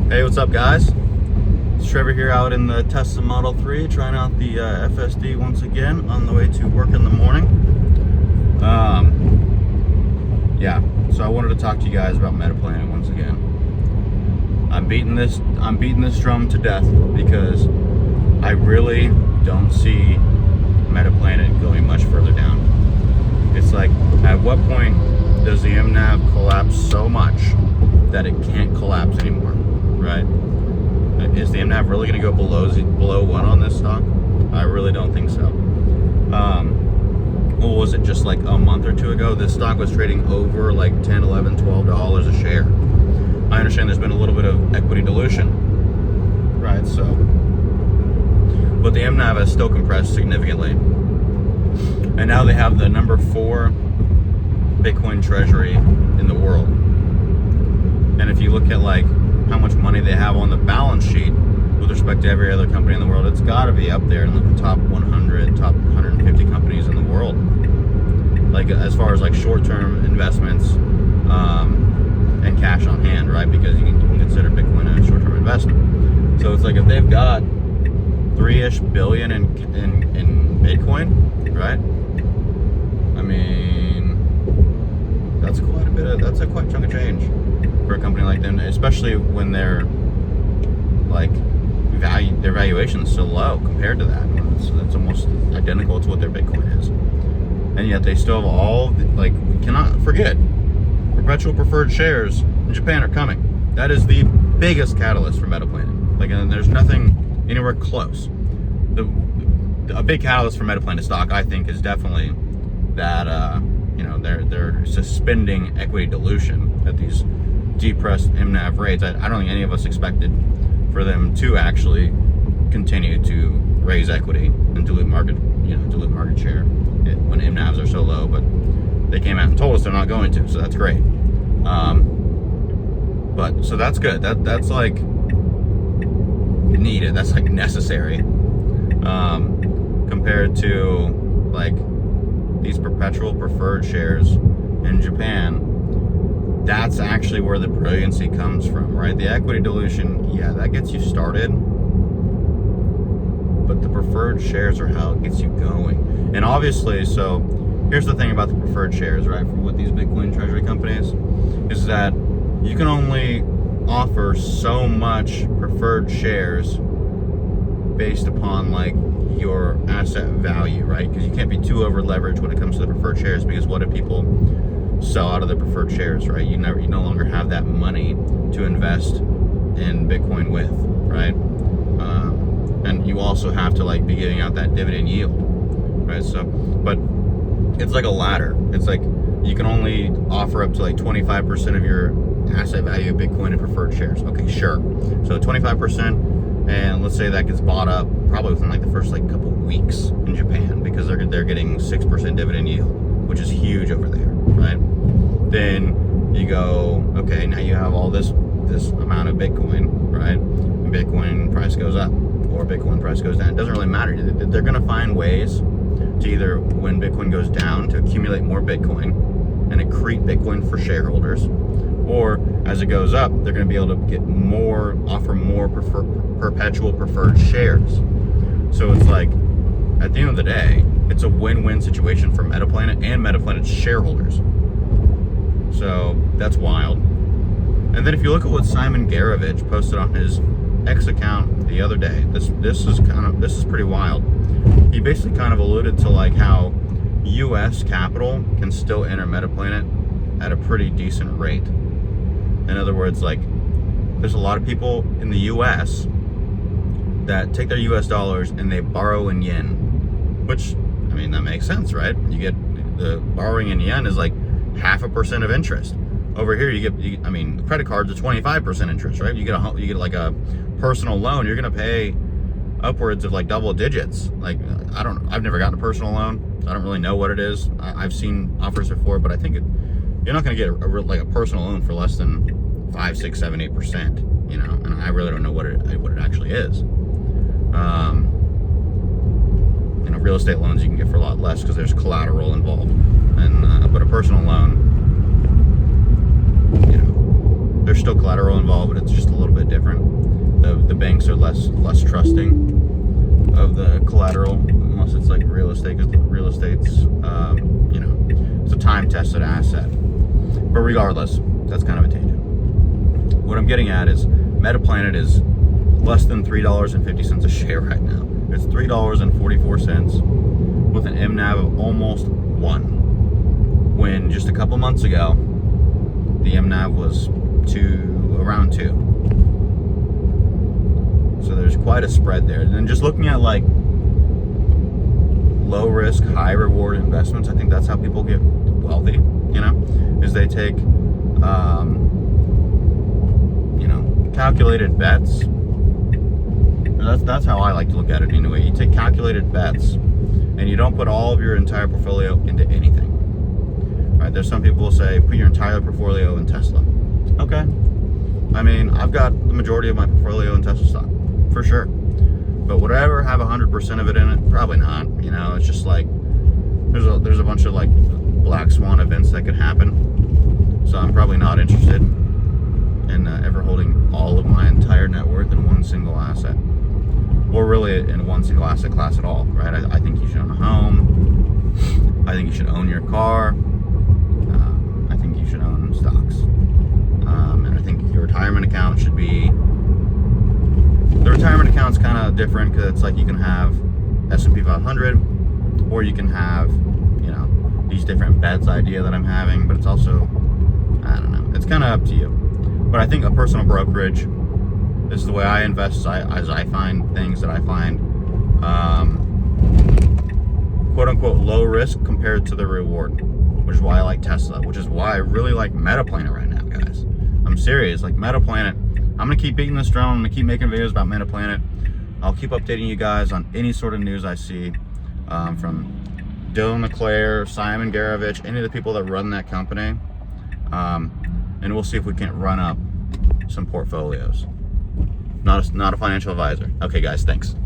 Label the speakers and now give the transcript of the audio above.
Speaker 1: Hey, what's up, guys? It's Trevor here out in the Tesla Model 3 trying out the FSD once again on the way to work in the morning. Yeah, so I wanted to talk to you guys about Metaplanet once again. I'm beating this drum to death because I really don't see Metaplanet going much further down. It's like, at what point does the MNAV collapse so much that it can't collapse anymore, right? Is the MNAV really going to go below 1 on this stock? I really don't think so. What was it, just like a month or two ago? This stock was trading over like $10, $11, $12 a share. I understand there's been a little bit of equity dilution, right? So, but the MNAV has still compressed significantly. And now they have the number 4 Bitcoin treasury in the world. And if you look at like how much money they have on the balance sheet with respect to every other company in the world, it's got to be up there in the top 100, top 150 companies in the world. Like as far as like short-term investments and cash on hand, right? Because you can consider Bitcoin a short-term investment. So it's like if they've got $3-ish billion in Bitcoin, right? I mean, that's quite a bit of, that's a quite chunk of change for a company like them, especially when they're like their valuation is so low compared to that. It's almost identical to what their Bitcoin is, and yet they still have all, like, we cannot forget, perpetual preferred shares in Japan are coming. That is the biggest catalyst for Metaplanet. Like, and there's nothing anywhere close. A big catalyst for Metaplanet stock, I think, is definitely that they're suspending equity dilution at these depressed MNAV rates. I don't think any of us expected for them to actually continue to raise equity and dilute market share when MNAVs are so low. But they came out and told us they're not going to, so that's great. But so that's good. That's like needed. That's like necessary. Compared to like these perpetual preferred shares in Japan, that's actually where the brilliancy comes from, right? The equity dilution, yeah, that gets you started, but the preferred shares are how it gets you going. And obviously, so here's the thing about the preferred shares, right, with these Bitcoin treasury companies, is that you can only offer so much preferred shares based upon like your asset value, right? Because you can't be too over leveraged when it comes to the preferred shares, because what if people sell out of the preferred shares, right? You no longer have that money to invest in Bitcoin with, right? And you also have to like be giving out that dividend yield, right? So, but it's like a ladder. It's like you can only offer up to like 25% of your asset value of Bitcoin in preferred shares. Okay, sure. So 25%. And let's say that gets bought up probably within like the first like couple of weeks in Japan, because they're getting 6% dividend yield, which is huge over there, right? Then you go, okay, now you have all this amount of Bitcoin, right? And Bitcoin price goes up or Bitcoin price goes down. It doesn't really matter. They're going to find ways to either, when Bitcoin goes down, to accumulate more Bitcoin and accrete Bitcoin for shareholders, or as it goes up, they're going to be able to offer more perpetual preferred shares. So it's like, at the end of the day, it's a win-win situation for Metaplanet and Metaplanet's shareholders. So that's wild. And then if you look at what Simon Garovich posted on his X account the other day, this is pretty wild. He basically kind of alluded to like how U.S. capital can still enter Metaplanet at a pretty decent rate. In other words, like, there's a lot of people in the U.S. that take their U.S. dollars and they borrow in yen, which, I mean, that makes sense, right? You get the borrowing in yen is like 0.5% of interest. Over here, the credit cards are 25% interest, right? You get like a personal loan, you're gonna pay upwards of like double digits. Like, I've never gotten a personal loan. I don't really know what it is. I've seen offers before, but I think you're not gonna get a personal loan for less than 5, 6, 7, 8%, and I really don't know what it actually is. Real estate loans you can get for a lot less because there's collateral involved, but a personal loan, There's still collateral involved, but it's just a little bit different. The banks are less trusting of the collateral, unless it's like real estate, because real estate's, you know, it's a time-tested asset. But regardless, that's kind of a tangent. What I'm getting at is Metaplanet is less than $3.50 a share right now. It's $3.44 with an MNAV of almost 1. When just a couple months ago, the MNAV was around 2. So there's quite a spread there. And then just looking at like low risk, high reward investments, I think that's how people get wealthy, you know, is they take, you know, calculated bets. That's how I like to look at it anyway. You take calculated bets and you don't put all of your entire portfolio into anything. Right? There's some people who say put your entire portfolio in Tesla. Okay. I mean, I've got the majority of my portfolio in Tesla stock, for sure. But would I ever have 100% of it in it? Probably not. You know, it's just like there's a bunch of like black swan events that could happen. So I'm probably not interested in ever holding all of my entire net worth in one single asset, or really in one single asset class at all. Right? I think you should own a home. I think you should own your car. I think you should own stocks. And I think your retirement account should be... The retirement account's kind of different because it's like you can have S&P 500, or you can have, you know, these different bets idea that I'm having, but it's also, I don't know, it's kind of up to you. But I think a personal brokerage is the way I invest as I find things that I find quote unquote low risk compared to the reward, which is why I like Tesla, which is why I really like Metaplanet right now, guys. I'm serious, like Metaplanet. I'm gonna keep beating this drum. I'm gonna keep making videos about Metaplanet. I'll keep updating you guys on any sort of news I see from Dylan LeClaire, Simon Garovich, any of the people that run that company. And we'll see if we can't run up some portfolios. Not a financial advisor. Okay, guys, thanks.